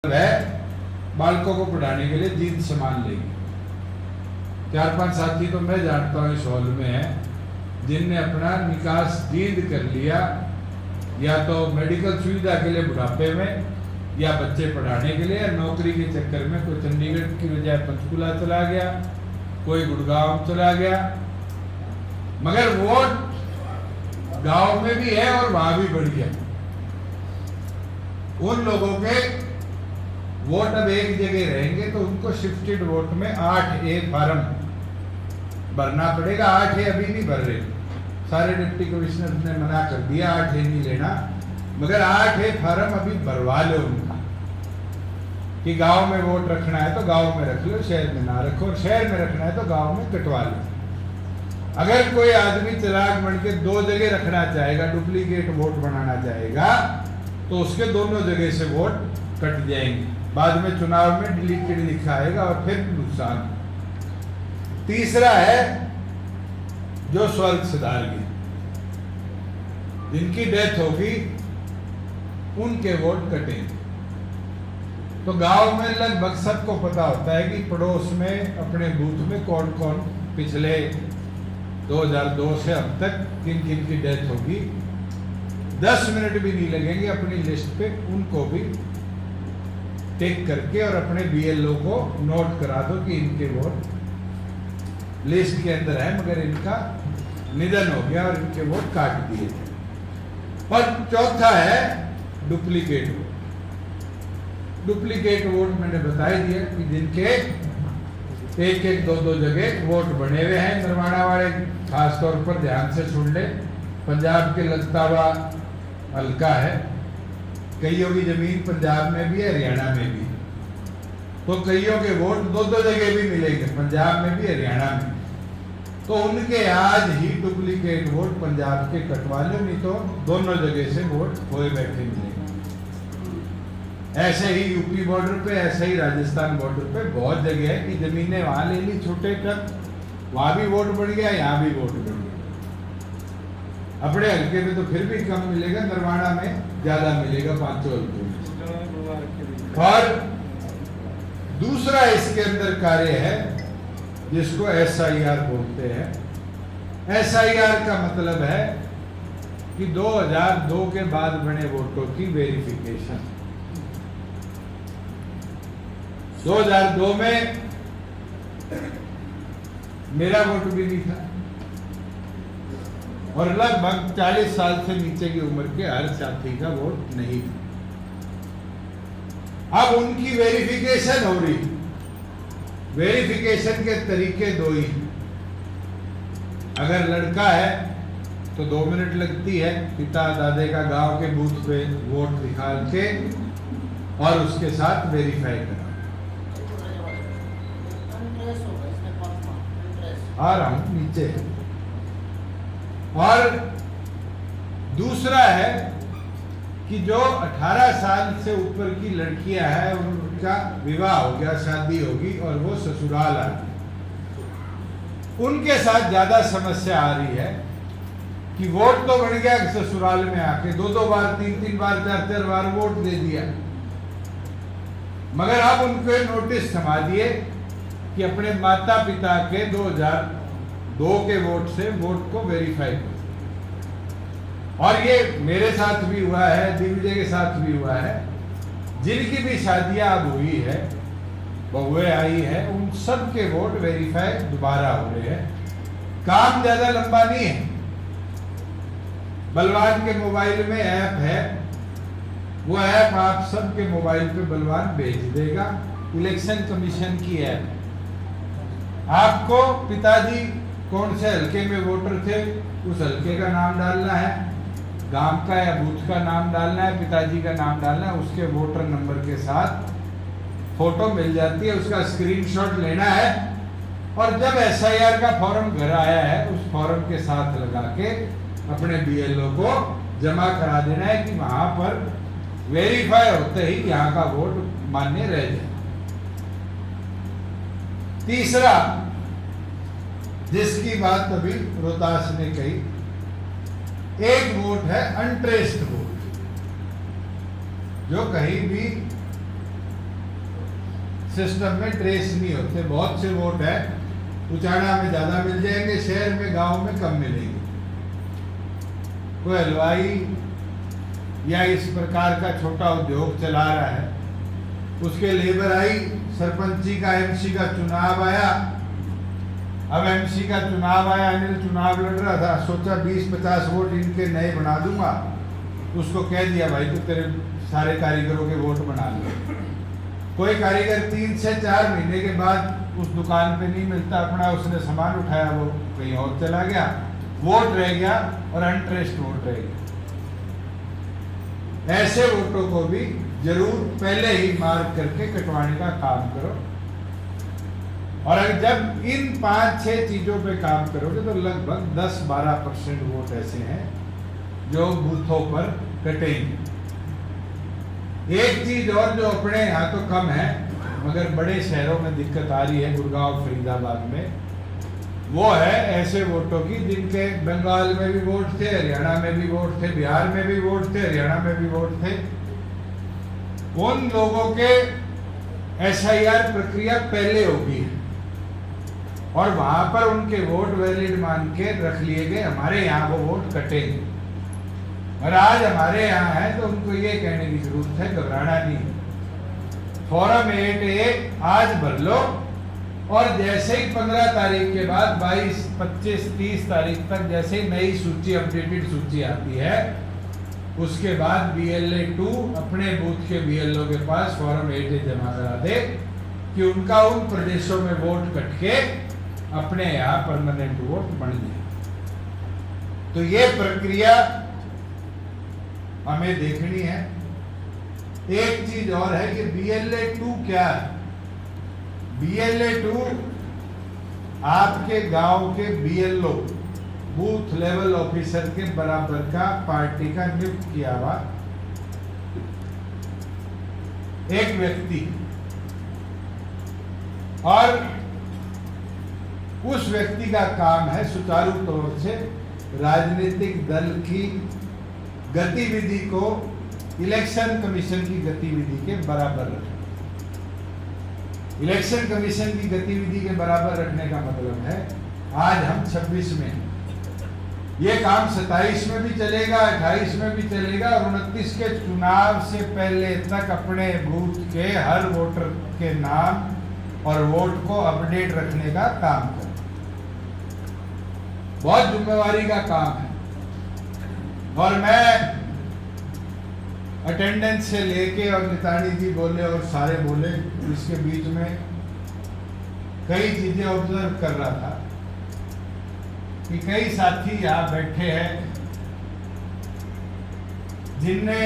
है बालकों को पढ़ाने के लिए जींद सामान लेंगे। 4-5 साथी तो मैं जानता हूँ इस हॉल में है जिनने अपना निकास जींद कर लिया, या तो मेडिकल सुविधा के लिए बुढ़ापे में, या बच्चे पढ़ाने के लिए, या नौकरी के चक्कर में कोई चंडीगढ़ की बजाय पंचकुला चला गया, कोई गुड़गांव चला गया। मगर वोट गांव में भी है और वहां भी बढ़ गया। उन लोगों के वोट अब एक जगह रहेंगे तो उनको शिफ्टेड वोट में 8A फार्म भरना पड़ेगा। 8A अभी नहीं भर रहे, सारे डिप्टी कमिश्नर ने मना कर दिया 8A नहीं लेना, मगर 8A फार्म अभी भरवा लो उनका कि गांव में वोट रखना है तो गांव में रख लो, शहर में ना रखो, और शहर में रखना है तो गांव में कटवा लो। अगर कोई आदमी चिराग बन के 2 जगह रखना चाहेगा, डुप्लीकेट वोट बनाना चाहेगा, तो उसके दोनों जगह से वोट कट जाएंगे। बाद में चुनाव में डिलीटेड लिखा आएगा और फिर नुकसान। तीसरा है जो स्वर्ग सिधार गए, जिनकी डेथ होगी उनके वोट कटेंगे। तो गांव में लगभग सबको पता होता है कि पड़ोस में अपने बूथ में कौन कौन पिछले 2002 से अब तक किन किन की डेथ होगी। 10 मिनट भी नहीं लगेंगे अपनी लिस्ट पे उनको भी टिक करके और अपने BLO को नोट करा दो कि इनके वोट लिस्ट के अंदर है मगर इनका निधन हो गया और इनके वोट काट दिए। और चौथा है डुप्लीकेट वोट। डुप्लीकेट वोट मैंने बता ही दिया कि जिनके 1-1, 2-2 जगह वोट बने हुए हैं। नरवाड़ा वाले खासतौर पर ध्यान से सुन ले, पंजाब के लगतावा हल्का है, कईयों की जमीन पंजाब में भी है, हरियाणा में भी, तो कईयों के वोट 2-2 जगह भी मिलेंगे, पंजाब में भी हरियाणा में। तो उनके आज ही डुप्लीकेट वोट पंजाब के कटवा लो, नहीं तो दोनों जगह से वोट खोए बैठे मिलेंगे। ऐसे ही यूपी बॉर्डर पे, ऐसे ही राजस्थान बॉर्डर पे बहुत जगह है कि जमीनें वहां ले ली छोटे ट्रक, वहां भी वोट बढ़ गया, यहाँ भी वोट बढ़ गया। अपने हल्के में तो फिर भी कम मिलेगा, नरवाड़ा में ज्यादा मिलेगा 500 हल्के। और दूसरा इसके अंदर कार्य है जिसको SIR बोलते हैं। SIR का मतलब है कि 2002 के बाद बने वोटों की वेरिफिकेशन। 2002 में मेरा वोट भी नहीं था और लगभग 40 साल से नीचे की उम्र के हर साथी का वोट नहीं था। अब उनकी वेरिफिकेशन हो रही। वेरिफिकेशन के तरीके 2 ही। अगर लड़का है तो 2 मिनट लगती है, पिता दादे का गांव के बूथ पे वोट निकाल के और उसके साथ वेरीफाई करा। आ रहा हूं नीचे। और दूसरा है कि जो 18 साल से ऊपर की लड़कियां हैं उनका विवाह हो गया, शादी होगी और वो ससुराल आ गई, उनके साथ ज्यादा समस्या आ रही है कि वोट तो बढ़ गया, ससुराल में आके 2-2 बार, 3-3 बार, 4-4 बार वोट दे दिया, मगर अब उनको नोटिस थमा दिए कि अपने माता पिता के 2002 के वोट से वोट को वेरीफाई करो। और ये मेरे साथ भी हुआ है, दिग्विजय के साथ भी हुआ है, जिनकी भी शादियां अब हुई है, बहुएं आई है, उन सब के वोट वेरीफाई दोबारा हो रहे हैं। काम ज्यादा लंबा नहीं है। बलवान के मोबाइल में ऐप है, वो ऐप आप सबके मोबाइल पे बलवान भेज देगा। इलेक्शन कमीशन की ऐप। आपको पिताजी कौन से हल्के में वोटर थे उस हल्के का नाम डालना है, गांव का या बूथ का नाम डालना है, पिताजी का नाम डालना है, उसके वोटर नंबर के साथ फोटो मिल जाती है, उसका स्क्रीनशॉट लेना है और जब SIR का फॉर्म घर आया है उस फॉर्म के साथ लगा के अपने BLO को जमा करा देना है कि वहां पर वेरीफाई होते ही यहाँ का वोट मान्य रह जाए। तीसरा जिसकी बात अभी रोहतास ने कही, एक वोट है अनट्रेस्ड वोट, जो कहीं भी सिस्टम में ट्रेस नहीं होते। बहुत से वोट है उचाड़ा में ज़्यादा मिल जाएंगे, शहर में गांव में कम मिलेंगे। कोई हलवाई या इस प्रकार का छोटा उद्योग चला रहा है, उसके लेबर आई, सरपंची का एमसी का चुनाव आया। अब एमसी का चुनाव आया, अनिल चुनाव लड़ रहा था, सोचा 20-50 वोट इनके नए बना दूंगा। उसको कह दिया भाई तू तेरे सारे कारीगरों के वोट बना ले। कोई कारीगर 3 से 4 महीने के बाद उस दुकान पे नहीं मिलता, अपना उसने सामान उठाया वो कहीं और चला गया, वोट रह गया और अनट्रेस्ड वोट रह गया। ऐसे वोटों को भी जरूर पहले ही मार्क करके कटवाने का काम करो। और अगर जब इन 5-6 चीजों पे काम करोगे तो लगभग 10-12% वोट ऐसे हैं जो बूथों पर कटेंगे। एक चीज और जो अपने यहाँ तो कम है मगर बड़े शहरों में दिक्कत आ रही है, गुड़गांव फरीदाबाद में, वो है ऐसे वोटों की जिनके बंगाल में भी वोट थे, हरियाणा में भी वोट थे, बिहार में भी वोट थे, हरियाणा में भी वोट थे। उन लोगों के एसआईआर प्रक्रिया पहले होगी और वहां पर उनके वोट वैलिड मान के रख लिए गए, हमारे यहाँ वो वोट कटेंगे। और आज हमारे यहाँ है तो उनको ये कहने की जरूरत है घबराना नहीं। फॉर्म 8A आज भर लो और जैसे ही 15 तारीख के बाद 22, 25, 30 तारीख तक जैसे ही नई सूची, अपडेटेड सूची आती है, उसके बाद BLA 2 अपने बूथ के BLO के पास फॉर्म 8A जमा करा दे कि उनका उन प्रदेशों में वोट कट के अपने यहाँ परमानेंट वोट बन जाए। तो ये प्रक्रिया हमें देखनी है। एक चीज और है कि BLA 2 क्या है। BLA 2 आपके गांव के BLO, बूथ लेवल ऑफिसर के बराबर का पार्टी का नियुक्त किया हुआ एक व्यक्ति, और उस व्यक्ति का काम है सुचारू तौर से राजनीतिक दल की गतिविधि को इलेक्शन कमीशन की गतिविधि के बराबर रखना। इलेक्शन कमीशन की गतिविधि के बराबर रखने का मतलब है आज हम 26 में हैं, ये काम 27 में भी चलेगा, 28 में भी चलेगा और 29 के चुनाव से पहले तक अपने बूथ के हर वोटर के नाम और वोट को अपडेट रखने का काम करें। बहुत जिम्मेवारी का काम है। और मैं अटेंडेंस से लेके और नितानी जी बोले और सारे बोले, इसके बीच में कई चीजें ऑब्जर्व कर रहा था कि कई साथी यहाँ बैठे हैं जिनने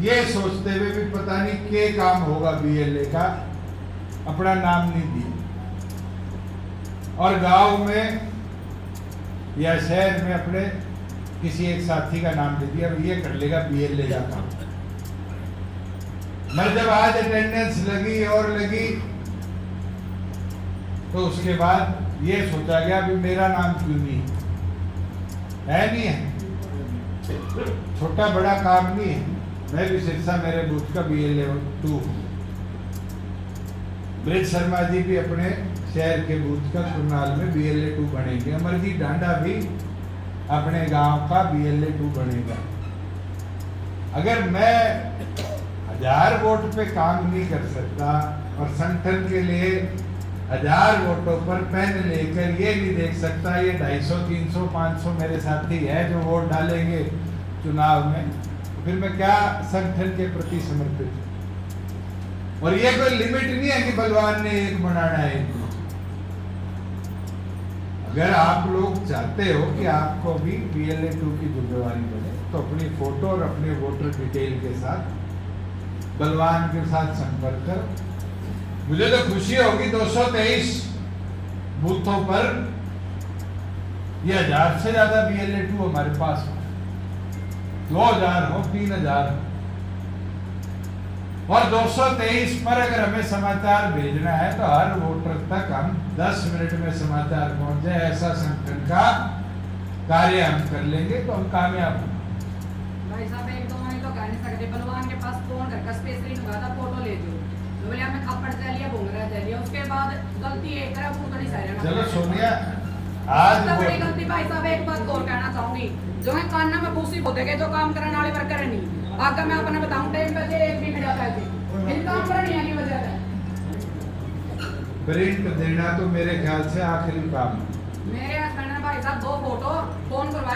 ये सोचते हुए भी पता नहीं क्या काम होगा BLA का, अपना नाम नहीं दिया और गांव में या शहर में अपने किसी एक साथी का नाम दे दिया, ये कर लेगा BLA का काम। मैं जब आज अटेंडेंस लगी और लगी तो उसके बाद ये सोचा गया भी मेरा नाम क्यों नहीं है, नहीं है, छोटा बड़ा काम नहीं है। मैं भी सिरसा मेरे बूथ का BLA 2, ब्रिज शर्मा जी भी अपने शहर के बूथ का कुरनाल में BLA 2 बनेंगे, अमरजीत डांडा भी अपने गांव का BLA 2 बनेगा। अगर मैं 1000 वोट पे काम नहीं कर सकता और संगठन के लिए 1000 वोटों पर पेन लेकर ये नहीं देख सकता ये 250, 300, 500 मेरे साथी है जो वोट डालेंगे चुनाव में, तो फिर मैं क्या संगठन के प्रति समर्पित हूं। और ये कोई लिमिट नहीं है कि बलवान ने एक बनाना है। अगर आप लोग चाहते हो कि आपको भी BLA 2 की जिम्मेवारी बने तो अपनी फोटो और अपने वोटर डिटेल के साथ बलवान के साथ संपर्क करो। मुझे तो खुशी होगी 223 बूथों पर ये 1000 से ज्यादा BLA 2 हमारे पास हो, 2000 हो, 3000 हो, और 223 पर अगर हमें समाचार भेजना है तो हर वोटर तक हम 10 मिनट में समाचार पहुंच जाए, ऐसा संगठन का कार्य हम कर लेंगे तो हम कामयाब होंगे। भाई साहब एक दो महीने तो कह नहीं सकते, बलवान के पास फोन करके स्पेशली नुका था फोटो ले जो बोले हमें गलती है करा वो तो नहीं सह रहना। चलो सोनिया आज सबसे बड़ी वो- गलती भाई साहब एक बात और कहना चाहूंगी, जो है कान में भूसी होते गए जो काम करने वाले वर्कर है नहीं। आगे मैं अपने बताऊं टाइम पे से एक भी मिला था इन काम करने की वजह से प्रिंट देना तो मेरे ख्याल से आखिरी काम है। मेरे हस्बैंड ने भाई साहब 2 फोटो फोन करवाया